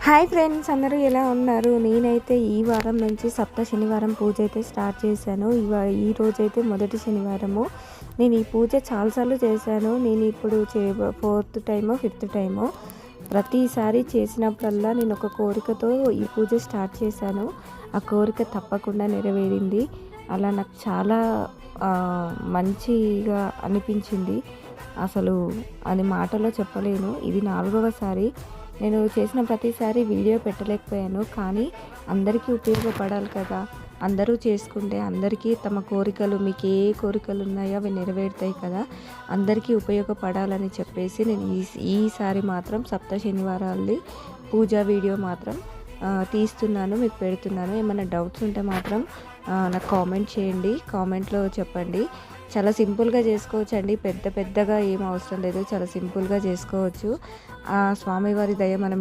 Hi friends, అందరూ ఎలా ఉన్నారు? నేనైతే ఈ వారం నుంచి సప్త శనివారం పూజ అయితే స్టార్ట్ చేశాను. ఈ రోజైతే మొదటి శనివారము. నేను ఈ పూజ చాలాసార్లు చేశాను. నేను ఇప్పుడు ఫోర్త్ టైమో ఫిఫ్త్ టైమో. ప్రతిసారి చేసినప్పుడల్లా నేను ఒక కోరికతో ఈ పూజ స్టార్ట్ చేశాను. ఆ కోరిక తప్పకుండా నెరవేరింది. అలా నాకు చాలా మంచిగా అనిపించింది. అసలు అది మాటలో చెప్పలేను. ఇది 4వసారి. నేను చేసిన ప్రతిసారి వీడియో పెట్టలేకపోయాను, కానీ అందరికీ ఉపయోగపడాలి కదా. అందరూ చేసుకుంటే అందరికీ తమ కోరికలు, మీకు ఏ కోరికలు ఉన్నాయో అవి నెరవేరుతాయి కదా. అందరికీ ఉపయోగపడాలని చెప్పేసి నేను ఈసారి మాత్రం సప్త శనివారాలది పూజా వీడియో మాత్రం తీస్తున్నాను, మీకు పెడుతున్నాను. ఏమైనా డౌట్స్ ఉంటే మాత్రం నాకు కామెంట్ చేయండి, కామెంట్లో చెప్పండి. చాలా సింపుల్గా చేసుకోవచ్చు అండి, పెద్దగా ఏం అవసరం లేదు. చాలా సింపుల్గా చేసుకోవచ్చు. ఆ స్వామివారి దయ మనం